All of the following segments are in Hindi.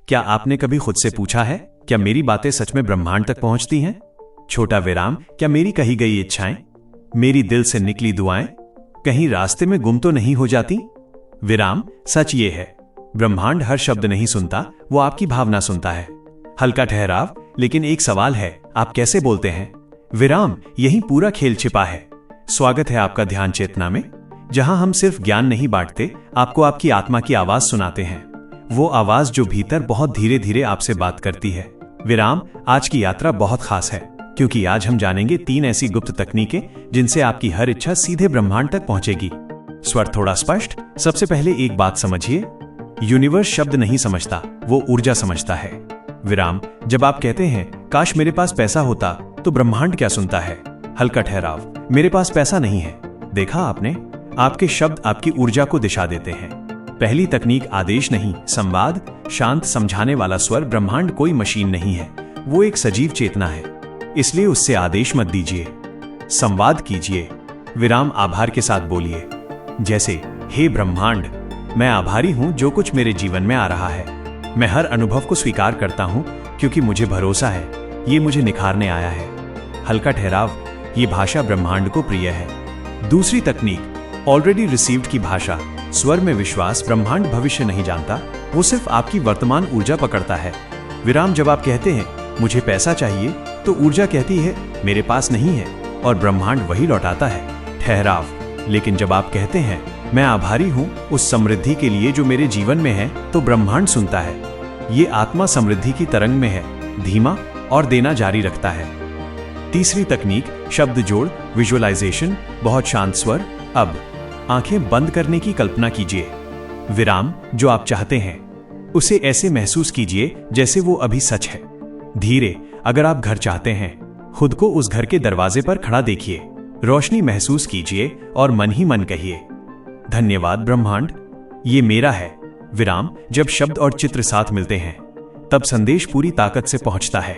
क्या आपने कभी खुद से पूछा है, क्या मेरी बातें सच में ब्रह्मांड तक पहुंचती हैं? छोटा विराम, क्या मेरी कही गई इच्छाएं, मेरी दिल से निकली दुआएं कहीं रास्ते में गुम तो नहीं हो जाती? विराम, सच ये है, ब्रह्मांड हर शब्द नहीं सुनता, वो आपकी भावना सुनता है। हल्का ठहराव, लेकिन एक सवाल है, आप कैसे बोलते हैं? विराम, यही पूरा खेल छिपा है। स्वागत है आपका ध्यान चेतना में, जहां हम सिर्फ ज्ञान नहीं बांटते, आपको आपकी आत्मा की आवाज सुनाते हैं। वो आवाज जो भीतर बहुत धीरे धीरे आपसे बात करती है। विराम, आज की यात्रा बहुत खास है, क्योंकि आज हम जानेंगे 3 ऐसी गुप्त तकनीकें जिनसे आपकी हर इच्छा सीधे ब्रह्मांड तक पहुंचेगी। स्वर थोड़ा स्पष्ट। सबसे पहले एक बात समझिए, यूनिवर्स शब्द नहीं समझता, वो ऊर्जा समझता है। विराम, जब आप कहते हैं काश मेरे पास पैसा होता, तो ब्रह्मांड क्या सुनता है? हल्का ठहराव, मेरे पास पैसा नहीं है। देखा आपने, आपके शब्द आपकी ऊर्जा को दिशा देते हैं। पहली तकनीक आदेश नहीं, संवाद। शांत समझाने वाला स्वर। ब्रह्मांड कोई मशीन नहीं है, वो एक सजीव चेतना है, इसलिए उससे आदेश मत दीजिए, संवाद कीजिए। विराम, आभार के साथ बोलिए, जैसे हे ब्रह्मांड, मैं आभारी हूं जो कुछ मेरे जीवन में आ रहा है। मैं हर अनुभव को स्वीकार करता हूं, क्योंकि मुझे भरोसा है ये मुझे निखारने आया है। हल्का ठहराव, ये भाषा ब्रह्मांड को प्रिय है। दूसरी तकनीक, ऑलरेडी रिसीव्ड की भाषा। स्वर में विश्वास। ब्रह्मांड भविष्य नहीं जानता, वो सिर्फ आपकी वर्तमान ऊर्जा पकड़ता है। विराम, जब आप कहते हैं मुझे पैसा चाहिए, तो ऊर्जा कहती है मेरे पास नहीं है, और ब्रह्मांड वही लौटाता है। ठहराव, लेकिन जब आप कहते हैं मैं आभारी हूं उस समृद्धि के लिए जो मेरे जीवन में है, तो ब्रह्मांड सुनता है। ये आत्मा समृद्धि की तरंग में है, धीमा और देना जारी रखता है। तीसरी तकनीक, शब्द जोड़, विजुअलाइजेशन। बहुत शांत स्वर। अब आंखें बंद करने की कल्पना कीजिए। विराम, जो आप चाहते हैं उसे ऐसे महसूस कीजिए जैसे वो अभी सच है। धीरे, अगर आप घर चाहते हैं, खुद को उस घर के दरवाजे पर खड़ा देखिए, रोशनी महसूस कीजिए और मन ही मन कहिए, धन्यवाद ब्रह्मांड, ये मेरा है। विराम, जब शब्द और चित्र साथ मिलते हैं, तब संदेश पूरी ताकत से पहुंचता है।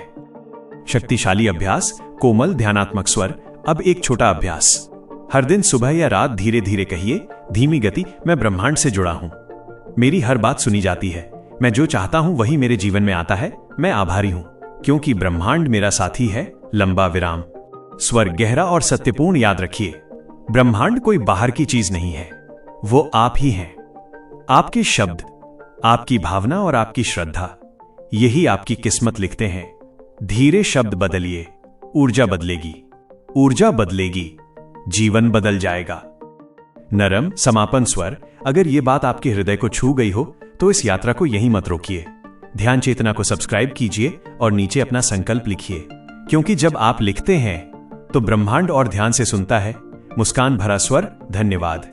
शक्तिशाली अभ्यास, कोमल ध्यानात्मक स्वर। अब एक छोटा अभ्यास, हर दिन सुबह या रात धीरे धीरे कहिए, धीमी गति, मैं ब्रह्मांड से जुड़ा हूं, मेरी हर बात सुनी जाती है, मैं जो चाहता हूं वही मेरे जीवन में आता है, मैं आभारी हूं क्योंकि ब्रह्मांड मेरा साथी है। लंबा विराम, स्वर गहरा और सत्यपूर्ण। याद रखिए, ब्रह्मांड कोई बाहर की चीज नहीं है, वो आप ही हैं। आपके शब्द, आपकी भावना और आपकी श्रद्धा, यही आपकी किस्मत लिखते हैं। धीरे शब्द बदलिए, ऊर्जा बदलेगी, ऊर्जा बदलेगी, जीवन बदल जाएगा। नरम समापन स्वर। अगर ये बात आपके हृदय को छू गई हो, तो इस यात्रा को यहीं मत रोकिए। ध्यान चेतना को सब्सक्राइब कीजिए और नीचे अपना संकल्प लिखिए, क्योंकि जब आप लिखते हैं तो ब्रह्मांड और ध्यान से सुनता है। मुस्कान भरा स्वर। धन्यवाद।